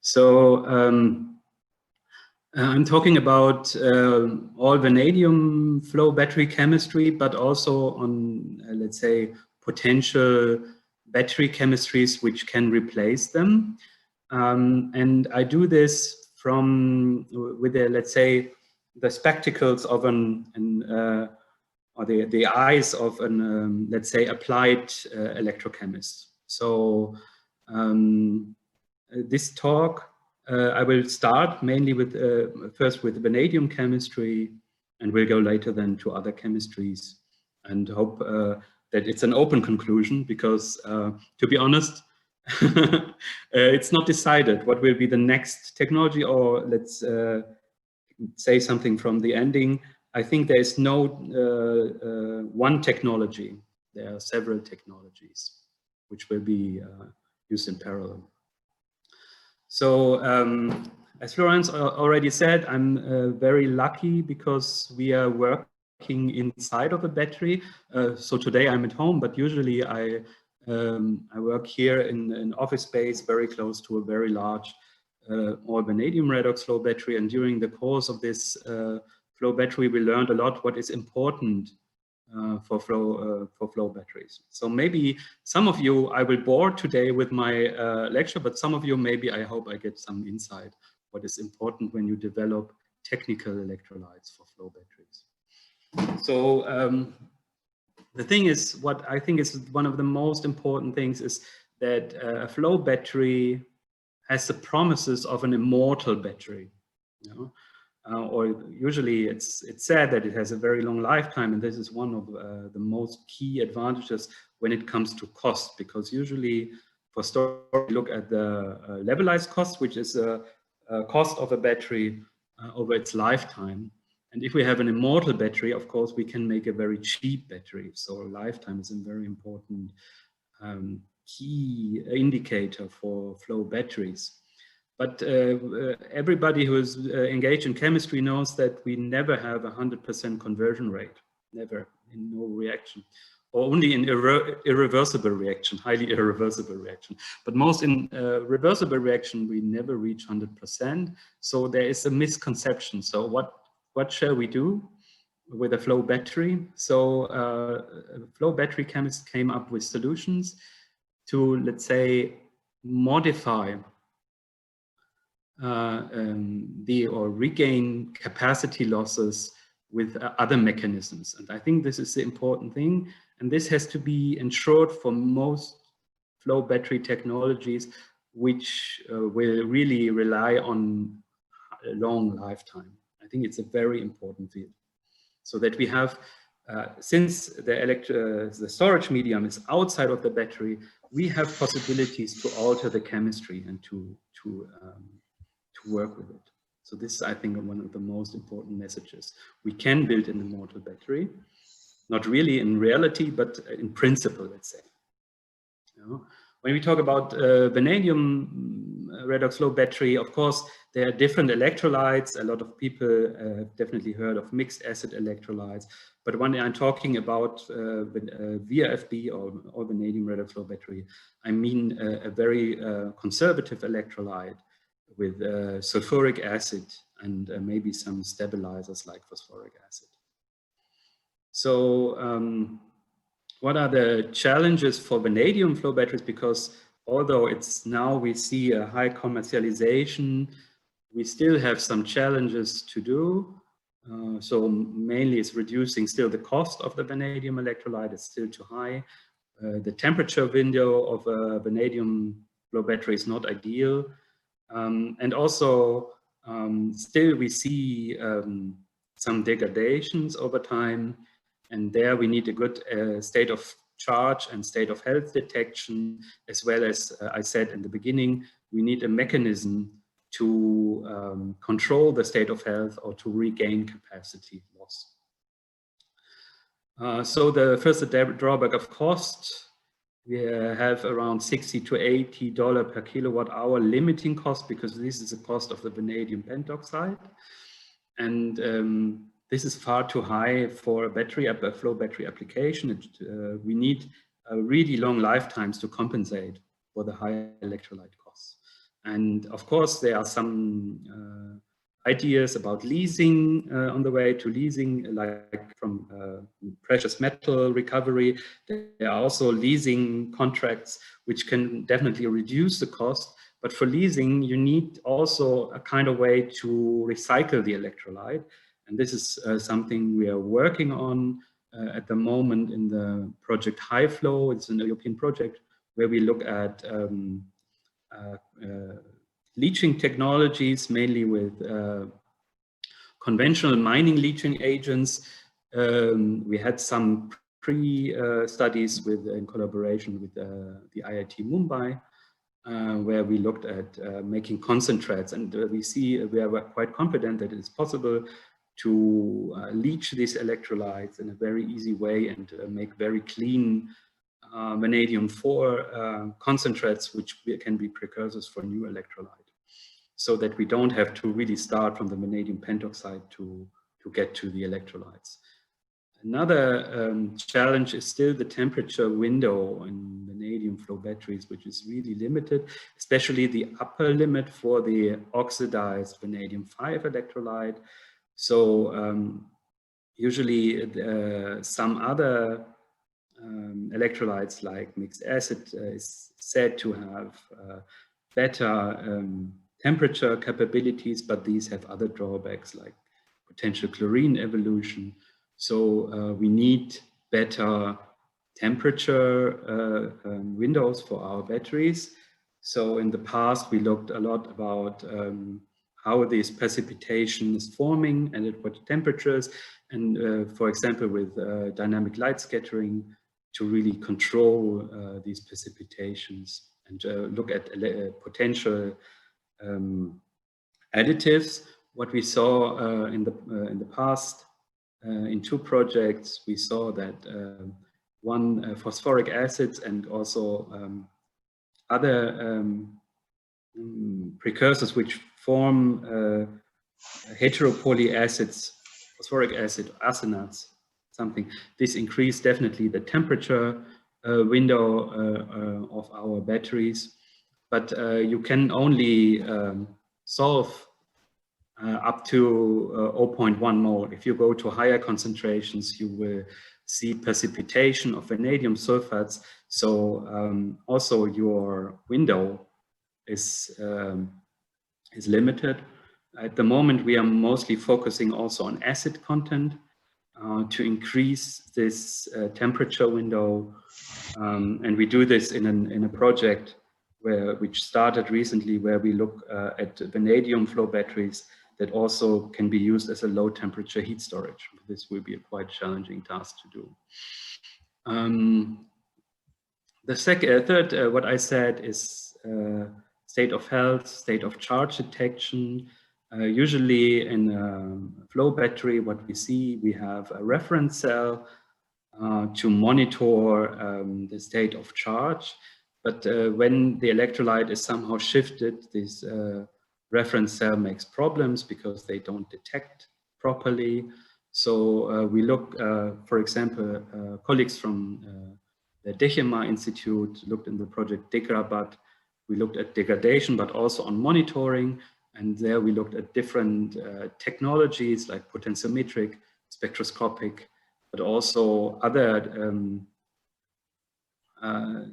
So I'm talking about all vanadium flow battery chemistry, but also on, let's say, potential battery chemistries which can replace them. And I do this with the, let's say, the spectacles of or the eyes of an, let's say, applied electrochemist. So this talk, I will start mainly with, first with vanadium chemistry, and we'll go later then to other chemistries, and hope that it's an open conclusion, because to be honest, it's not decided what will be the next technology, or let's say something from the ending. I think there is no one technology. There are several technologies which will be used in parallel. So as Florence already said, I'm very lucky because we are working inside of a battery. So today I'm at home, but usually I work here in an office space very close to a very large all-vanadium redox flow battery. And during the course of this flow battery, we learned a lot what is important for flow batteries. So maybe some of you, I will bore today with my lecture, but some of you, maybe I hope I get some insight what is important when you develop technical electrolytes for flow batteries. So the thing is, what I think is one of the most important things is that a flow battery has the promises of an immortal battery, you know? Or usually it's said that it has a very long lifetime, and this is one of the most key advantages when it comes to cost, because usually for storage, we look at the levelized cost, which is a cost of a battery over its lifetime. And if we have an immortal battery, of course, we can make a very cheap battery. So lifetime is a very important key indicator for flow batteries. But everybody who is engaged in chemistry knows that we never have 100% conversion rate, never, in no reaction, or only in irreversible reaction, highly irreversible reaction. But most in reversible reaction, we never reach 100%. So there is a misconception. So what shall we do with a flow battery? So flow battery chemists came up with solutions to, let's say, modify or regain capacity losses with other mechanisms. And I think this is the important thing. And this has to be ensured for most flow battery technologies, which will really rely on a long lifetime. I think it's a very important field. So that we have, since the storage medium is outside of the battery, we have possibilities to alter the chemistry and to work with it. So this is, I think, one of the most important messages. We can build an immortal battery, not really in reality, but in principle, let's say. You know? When we talk about vanadium redox flow battery, of course, there are different electrolytes. A lot of people have definitely heard of mixed acid electrolytes. But when I'm talking about VRFB or vanadium redox flow battery, I mean a very conservative electrolyte with sulfuric acid and maybe some stabilizers like phosphoric acid. So what are the challenges for vanadium flow batteries? Because although it's now we see a high commercialization, we still have some challenges to do. So mainly it's reducing still the cost of the vanadium electrolyte is still too high. The temperature window of a vanadium flow battery is not ideal. And also still we see some degradations over time, and there we need a good state of charge and state of health detection, as well as I said in the beginning, we need a mechanism to control the state of health or to regain capacity loss. So the first drawback of cost, we have around $60 to $80 per kilowatt hour limiting cost, because this is the cost of the vanadium pentoxide. And this is far too high for a flow battery application. We need really long lifetimes to compensate for the high electrolyte costs. And of course, there are some ideas about leasing on the way to leasing, like from precious metal recovery. There are also leasing contracts which can definitely reduce the cost. But for leasing, you need also a kind of way to recycle the electrolyte. And this is something we are working on at the moment in the project High Flow. It's an European project where we look at leaching technologies, mainly with conventional mining leaching agents. We had some pre-studies in collaboration with the IIT Mumbai, where we looked at making concentrates, and we are quite confident that it is possible to leach these electrolytes in a very easy way and make very clean vanadium-4 concentrates, which can be precursors for new electrolyte, so that we don't have to really start from the vanadium pentoxide to get to the electrolytes. Another challenge is still the temperature window in vanadium flow batteries, which is really limited, especially the upper limit for the oxidized vanadium-5 electrolyte. So usually some other electrolytes like mixed acid is said to have better temperature capabilities, but these have other drawbacks like potential chlorine evolution. So we need better temperature windows for our batteries. So in the past, we looked a lot about how this precipitation is forming and at what temperatures. And for example, with dynamic light scattering, to really control these precipitations and look at potential additives. What we saw in the past in two projects, we saw that one phosphoric acids and also other precursors which form heteropoly acids, phosphoric acid, arsenates, something. This increased definitely the temperature window of our batteries, but you can only solve up to 0.1 mole. If you go to higher concentrations, you will see precipitation of vanadium sulfates. So also your window is limited. At the moment, we are mostly focusing also on acid content to increase this temperature window. And we do this in a project which started recently, where we look at vanadium flow batteries that also can be used as a low temperature heat storage. This will be a quite challenging task to do. The third, what I said is state of health, state of charge detection. Usually in a flow battery, what we see, we have a reference cell to monitor the state of charge. But when the electrolyte is somehow shifted, this reference cell makes problems because they don't detect properly. So we look, for example, colleagues from the Dechema Institute looked in the project Degrabat. We looked at degradation, but also on monitoring. And there we looked at different technologies like potentiometric, spectroscopic, but also other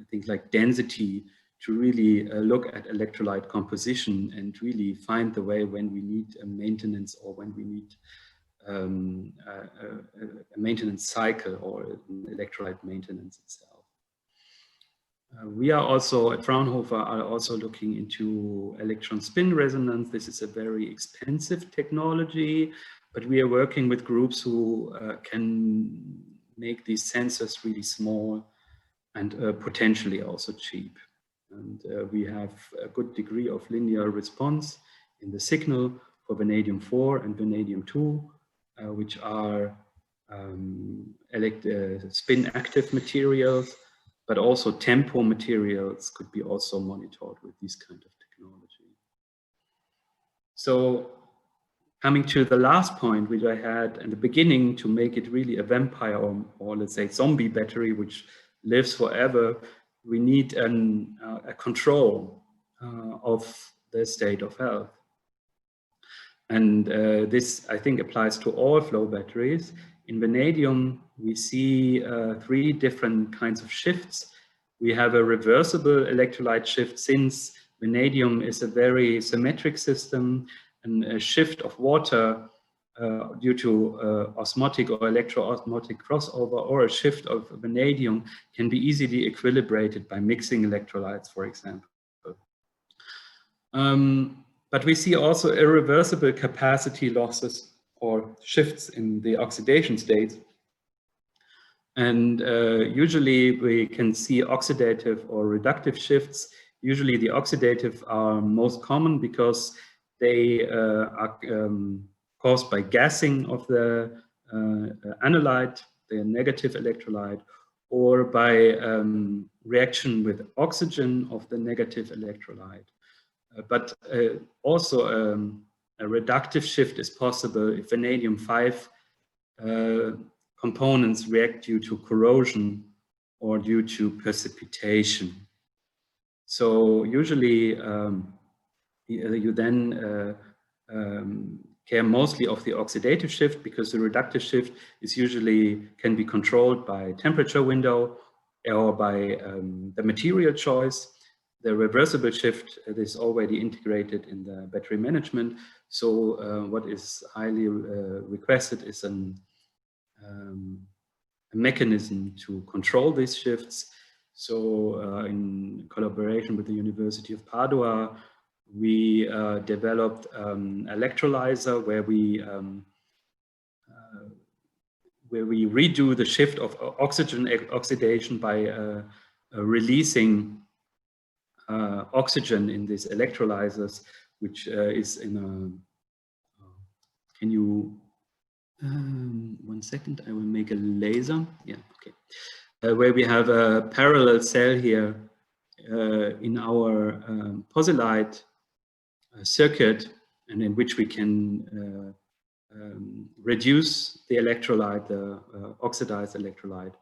things like density, to really look at electrolyte composition and really find the way when we need a maintenance or when we need a maintenance cycle or an electrolyte maintenance itself. We are also at Fraunhofer are also looking into electron spin resonance. This is a very expensive technology, but we are working with groups who can make these sensors really small and potentially also cheap. And we have a good degree of linear response in the signal for vanadium-4 and vanadium-2, which are spin active materials, but also tempo materials could be also monitored with this kind of technology. So coming to the last point, which I had in the beginning, to make it really a vampire or let's say zombie battery, which lives forever, we need a control of the state of health. And this, I think, applies to all flow batteries. In vanadium, we see 3 different kinds of shifts. We have a reversible electrolyte shift, since vanadium is a very symmetric system, and a shift of water due to osmotic or electro-osmotic crossover, or a shift of vanadium, can be easily equilibrated by mixing electrolytes, for example. But we see also irreversible capacity losses or shifts in the oxidation state. And usually we can see oxidative or reductive shifts. Usually the oxidative are most common because they are caused by gassing of the analyte, the negative electrolyte, or by reaction with oxygen of the negative electrolyte. But also a reductive shift is possible if vanadium-5 components react due to corrosion or due to precipitation. So usually you then care mostly of the oxidative shift, because the reductive shift is usually can be controlled by temperature window or by the material choice. The reversible shift is already integrated in the battery management. So what is highly requested is a mechanism to control these shifts. So in collaboration with the University of Padua, we developed an electrolyzer where we redo the shift of oxygen oxidation by releasing oxygen in these electrolyzers, which is in a, can you, 1 second, I will make a laser. Yeah, okay. Where we have a parallel cell here in our posylite circuit, and in which we can reduce the electrolyte, the oxidized electrolyte,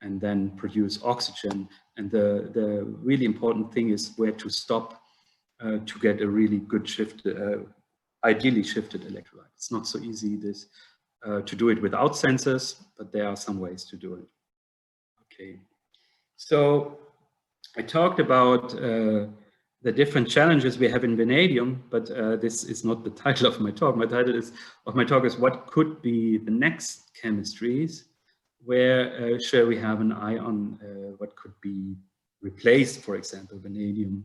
and then produce oxygen. And the really important thing is where to stop to get a really good shift, ideally shifted electrolyte. It's not so easy to do it without sensors, but there are some ways to do it. Okay, so I talked about the different challenges we have in vanadium, but this is not the title of my talk. My title of my talk is what could be the next chemistries, where shall we have an eye on what could be replaced, for example, vanadium.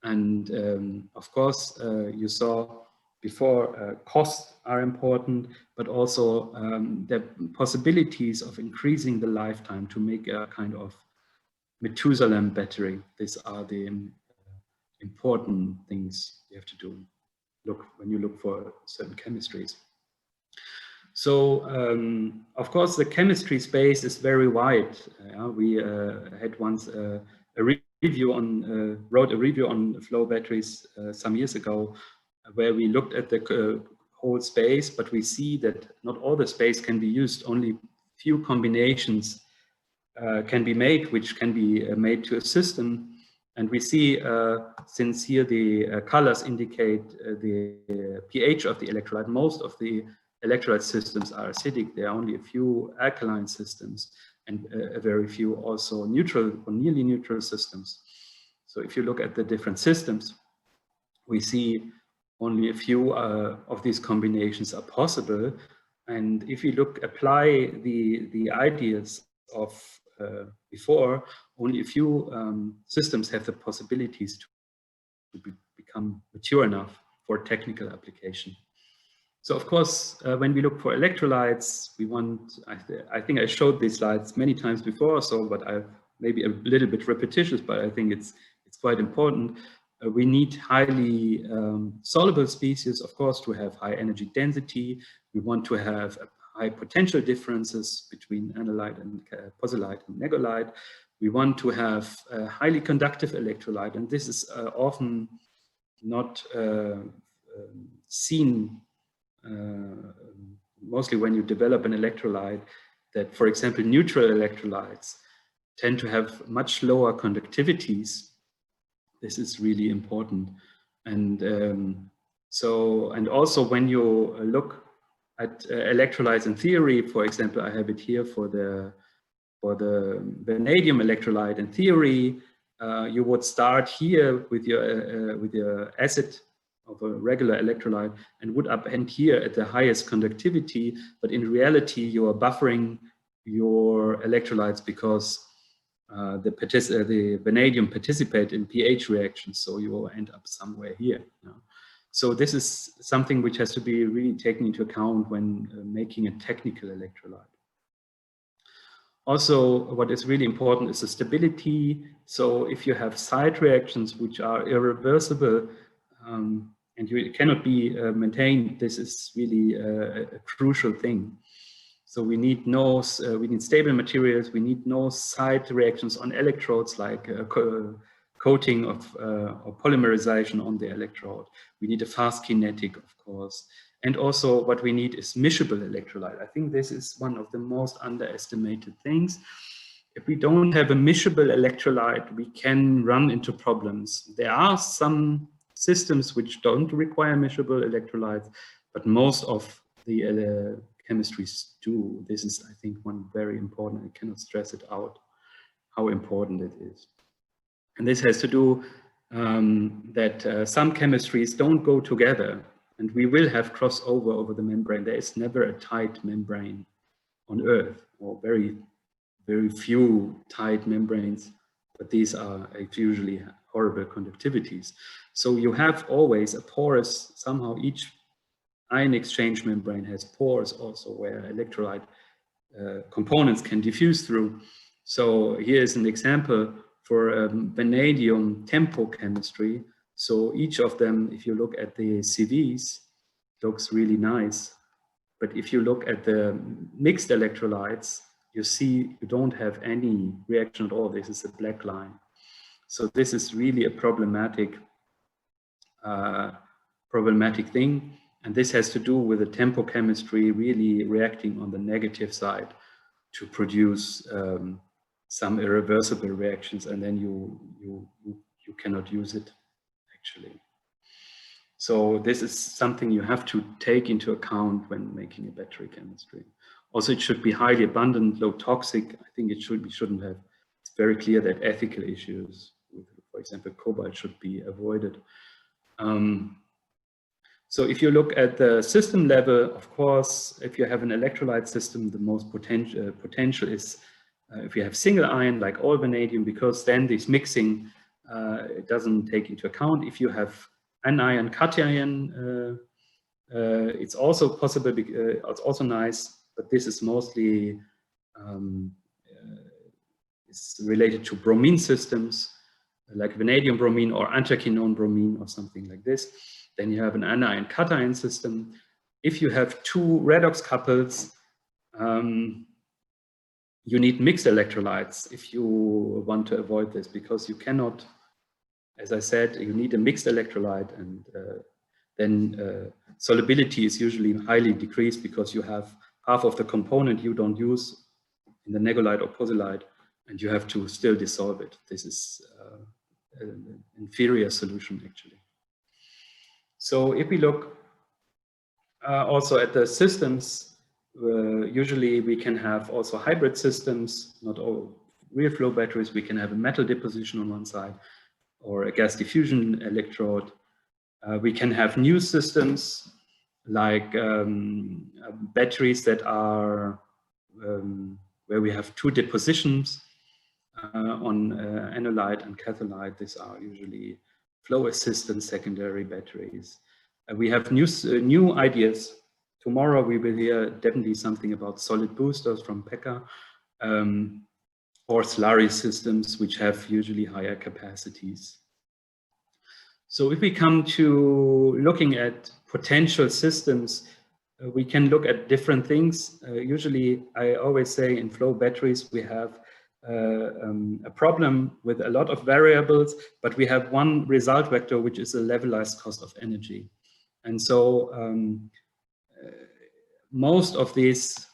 And of course, you saw before, costs are important, but also the possibilities of increasing the lifetime to make a kind of Methuselah battery. These are the important things you have to do when you look for certain chemistries. So, of course, the chemistry space is very wide. We had once a review on, wrote a review on flow batteries some years ago, where we looked at the whole space, but we see that not all the space can be used. Only few combinations can be made, which can be made to a system. And we see, since here the colors indicate the pH of the electrolyte, most of the electrolyte systems are acidic. There are only a few alkaline systems, and a very few also neutral or nearly neutral systems. So if you look at the different systems, we see only a few of these combinations are possible. And if you apply the ideas of before, only a few systems have the possibilities to become mature enough for technical application. So of course, when we look for electrolytes, we want, I think I showed these slides many times before, so, but I maybe a little bit repetitious, but I think it's quite important. We need highly soluble species, of course, to have high energy density. We want to have high potential differences between analyte and posylite and negolite. We want to have a highly conductive electrolyte, and this is often not seen mostly when you develop an electrolyte, that, for example, neutral electrolytes tend to have much lower conductivities. This is really important. And and also when you look at electrolytes in theory, for example, I have it here for the vanadium electrolyte in theory, you would start here with your acid of a regular electrolyte and would end here at the highest conductivity, but in reality you are buffering your electrolytes because the vanadium participate in pH reactions, so you will end up somewhere here. So this is something which has to be really taken into account when making a technical electrolyte. Also, what is really important is the stability. So if you have side reactions which are irreversible and you cannot be maintained, this is really a crucial thing. So we need we need stable materials. We need no side reactions on electrodes like coating of or polymerization on the electrode. We need a fast kinetic, of course. And also what we need is miscible electrolyte. I think this is one of the most underestimated things. If we don't have a miscible electrolyte, we can run into problems. There are some systems which don't require miscible electrolytes, but most of the chemistries do. This is, I think, one very important, I cannot stress it out, how important it is. And this has to do that some chemistries don't go together. And we will have crossover over the membrane. There is never a tight membrane on Earth, or very, very few tight membranes, but these are usually horrible conductivities. So you have always a porous, somehow each ion exchange membrane has pores also where electrolyte components can diffuse through. So here is an example for vanadium tempo chemistry. So each of them, if you look at the CVs, looks really nice. But if you look at the mixed electrolytes, you see you don't have any reaction at all. This is a black line. So this is really a problematic thing. And this has to do with the tempo chemistry really reacting on the negative side to produce some irreversible reactions, and then you cannot use it actually. So this is something you have to take into account when making a battery chemistry. Also, it should be highly abundant, low toxic. I think it shouldn't have. It's very clear that ethical issues with, for example, cobalt should be avoided. So if you look at the system level, of course, if you have an electrolyte system, the most potential is if you have single ion, like all vanadium, because then this mixing it doesn't take into account. If you have anion, cation, it's also possible, it's also nice, but this is mostly is related to bromine systems, like vanadium bromine or anthraquinone bromine or something like this. Then you have an anion cation system. If you have two redox couples, you need mixed electrolytes if you want to avoid this, because you cannot, as I said, you need a mixed electrolyte, and then solubility is usually highly decreased because you have half of the component you don't use in the negolite or pozolite, and you have to still dissolve it. This is an inferior solution actually. So if we look also at the systems, usually we can have also hybrid systems, not all real flow batteries. We can have a metal deposition on one side or a gas diffusion electrode. We can have new systems like batteries that are where we have two depositions on anolyte and catholyte. These are usually flow assistant secondary batteries. We have new ideas. Tomorrow we will hear definitely something about solid boosters from Pekka, or slurry systems, which have usually higher capacities. So if we come to looking at potential systems, we can look at different things. Usually, I always say in flow batteries, we have a problem with a lot of variables, but we have one result vector, which is a levelized cost of energy. And so most of these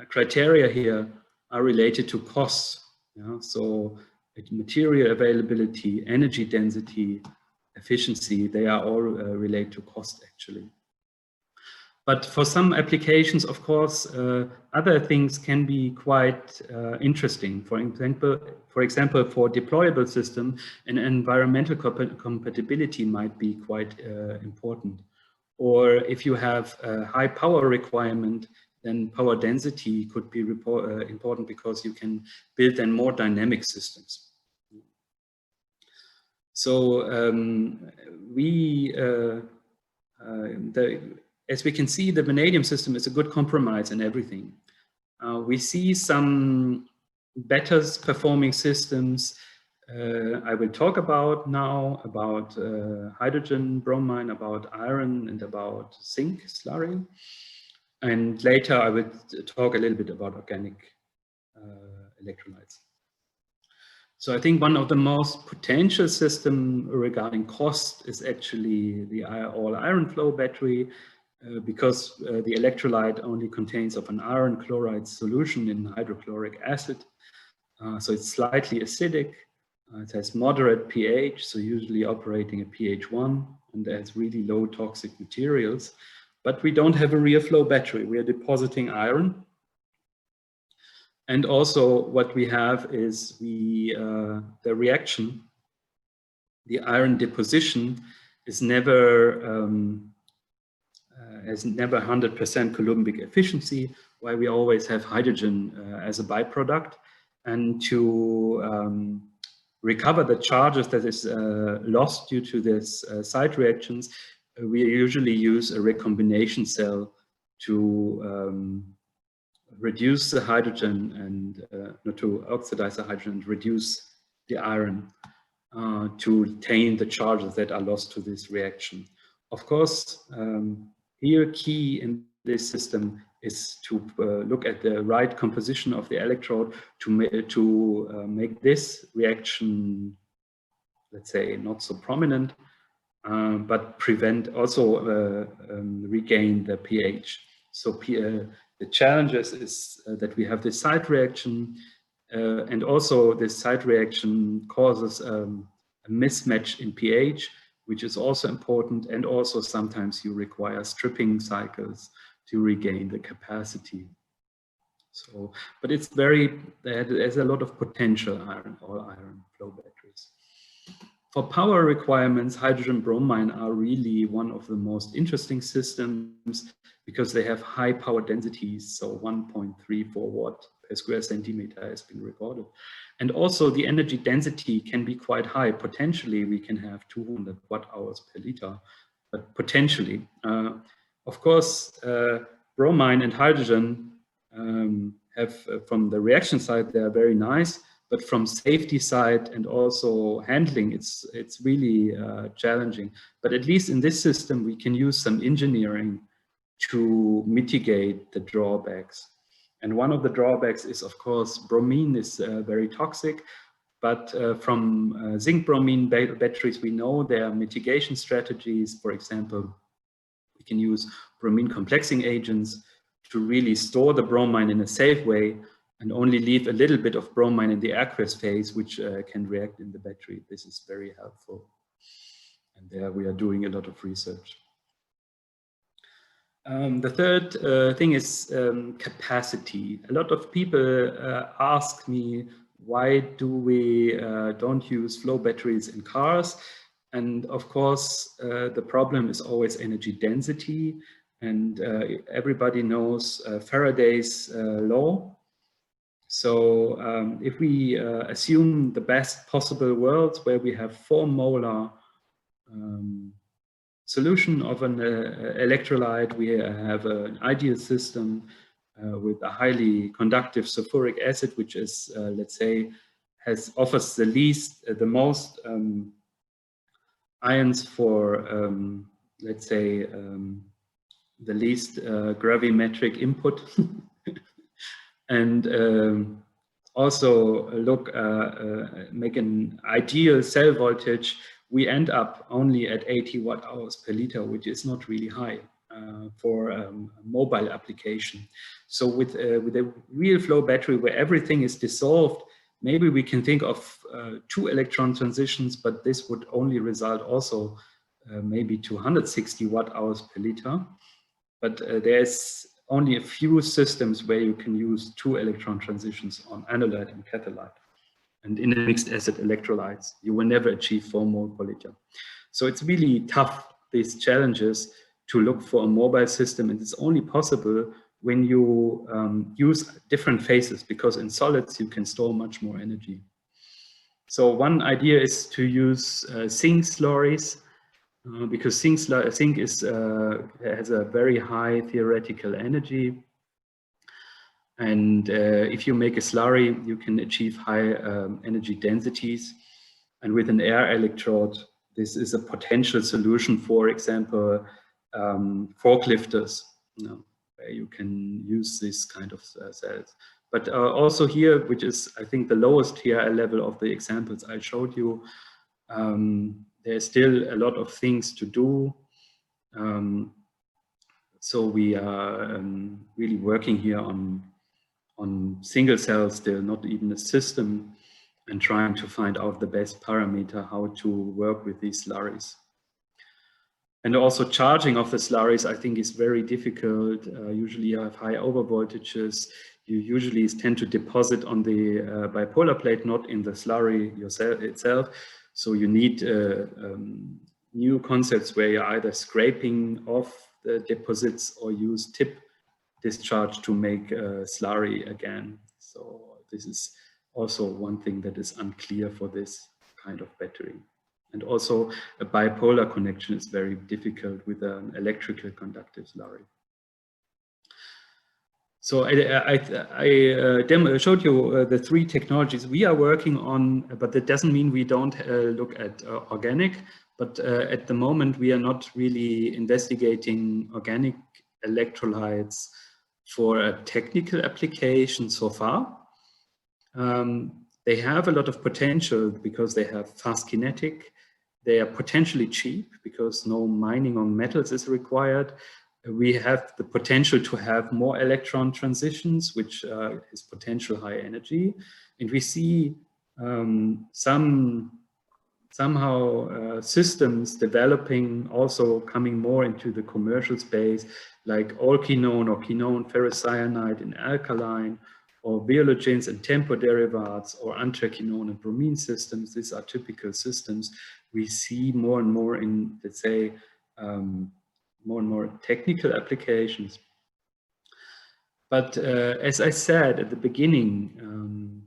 criteria here are related to costs. So material availability, energy density, efficiency. They are all related to cost, actually. But for some applications, of course, other things can be quite interesting. For example, for deployable system, an environmental compatibility might be quite important. Or if you have a high power requirement, then power density could be important because you can build then more dynamic systems. So as we can see, the vanadium system is a good compromise in everything. We see some better performing systems I will talk about now, about hydrogen, bromine, about iron, and about zinc slurry. And later I will talk a little bit about organic electrolytes. So I think one of the most potential systems regarding cost is actually the all-iron flow battery, because the electrolyte only contains of an iron chloride solution in hydrochloric acid. So it's slightly acidic. It has moderate pH, so usually operating at pH 1, and it has really low toxic materials. But we don't have a real flow battery. We are depositing iron. And also what we have is the reaction, the iron deposition is never, has never 100% Coulombic efficiency, while we always have hydrogen as a byproduct. And to recover the charges that is lost due to this side reactions, we usually use a recombination cell to reduce the hydrogen and not to oxidize the hydrogen and reduce the iron to retain the charges that are lost to this reaction. Of course, here key in this system is to look at the right composition of the electrode to make this reaction, let's say, not so prominent, but prevent also regain the pH. So the challenges is that we have this side reaction, and also this side reaction causes a mismatch in pH, which is also important, and also sometimes you require stripping cycles to regain the capacity. So, but it's there's a lot of potential all iron flow batteries. For power requirements, hydrogen bromine are really one of the most interesting systems because they have high power densities, so 1.34 watt per square centimeter has been recorded. And also the energy density can be quite high. Potentially we can have 200 watt hours per liter, but potentially. Of course, bromine and hydrogen have, from the reaction side, they are very nice, but from safety side and also handling, it's really challenging. But at least in this system, we can use some engineering to mitigate the drawbacks. And one of the drawbacks is, of course, bromine is very toxic, but from zinc bromine batteries, we know there are mitigation strategies. For example, we can use bromine complexing agents to really store the bromine in a safe way and only leave a little bit of bromine in the aqueous phase, which can react in the battery. This is very helpful. And there we are doing a lot of research. The third thing is capacity. A lot of people ask me, why do we don't use flow batteries in cars? And of course, the problem is always energy density. And everybody knows Faraday's law. So if we assume the best possible worlds where we have 4 molar solution of an electrolyte, we have an ideal system with a highly conductive sulfuric acid, which is, let's say, offers the most ions for, let's say, the least gravimetric input. And also make an ideal cell voltage. We end up only at 80 watt hours per liter, which is not really high for a mobile application. So with a real flow battery where everything is dissolved, maybe we can think of 2 electron transitions, but this would only result also maybe to 160 watt-hours per liter. But there's only a few systems where you can use 2 electron transitions on anolyte and catholyte. And in a mixed acid electrolytes, you will never achieve 4 mole per liter. So it's really tough, these challenges, to look for a mobile system. And it's only possible when you use different phases, because in solids you can store much more energy. So one idea is to use zinc slurries, because zinc has a very high theoretical energy. And if you make a slurry, you can achieve high energy densities. And with an air electrode, this is a potential solution, for example, forklifters, where you can use this kind of cells. But also here, which is, I think, the lowest TRL level of the examples I showed you, there's still a lot of things to do. So we are really working here on single cells still, not even a system, and trying to find out the best parameter how to work with these slurries. And also charging of the slurries, I think, is very difficult. Usually you have high overvoltages. You usually tend to deposit on the bipolar plate, not in the slurry itself. So you need new concepts where you're either scraping off the deposits or use tip discharge to make a slurry again. So this is also one thing that is unclear for this kind of battery. And also a bipolar connection is very difficult with an electrical conductive slurry. So I showed you the 3 technologies we are working on, but that doesn't mean we don't look at organic. But at the moment, we are not really investigating organic electrolytes for a technical application so far. They have a lot of potential because they have fast kinetic. They are potentially cheap because no mining on metals is required. We have the potential to have more electron transitions, which is potential high energy. And we see somehow systems developing, also coming more into the commercial space, like all-quinone or quinone ferrocyanide in alkaline, or biologens and tempo derivatives, or anthraquinone and bromine systems. These are typical systems we see more and more in, let's say, more and more technical applications. But as I said at the beginning,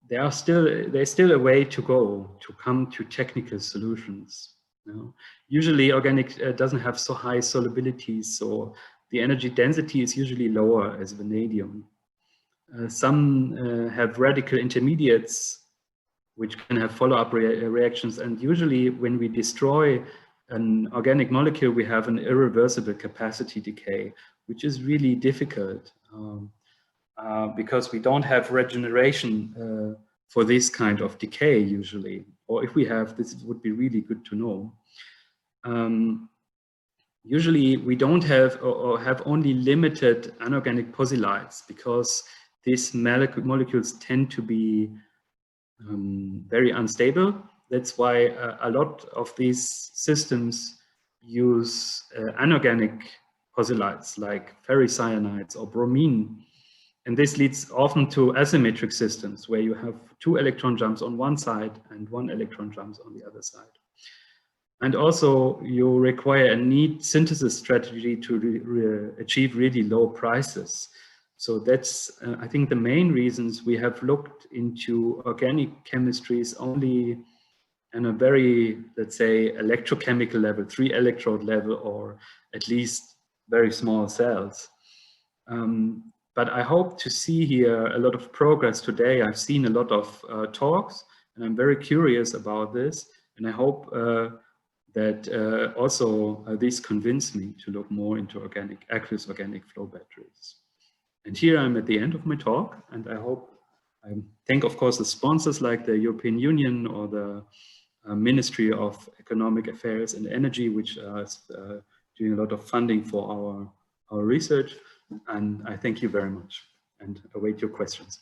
there's still a way to go to come to technical solutions. Usually organic doesn't have so high solubilities, so the energy density is usually lower as vanadium. Some have radical intermediates which can have follow-up reactions, and usually when we destroy an organic molecule, we have an irreversible capacity decay, which is really difficult because we don't have regeneration for this kind of decay usually. Or if we have, this would be really good to know. Usually we don't have or have only limited anorganic polylites because these molecules tend to be very unstable. That's why a lot of these systems use anorganic polylites like ferrocyanides or bromine. And this leads often to asymmetric systems where you have 2 electron jumps on one side and 1 electron jumps on the other side. And also you require a neat synthesis strategy to achieve really low prices. So that's, I think, the main reasons we have looked into organic chemistries only on a very, let's say, electrochemical level, 3 electrode level, or at least very small cells. But I hope to see here a lot of progress today. I've seen a lot of talks, and I'm very curious about this. And I hope that also this convinced me to look more into aqueous organic flow batteries. And here I'm at the end of my talk, and I thank, of course, the sponsors like the European Union or the Ministry of Economic Affairs and Energy, which are doing a lot of funding for our research. And I thank you very much and await your questions.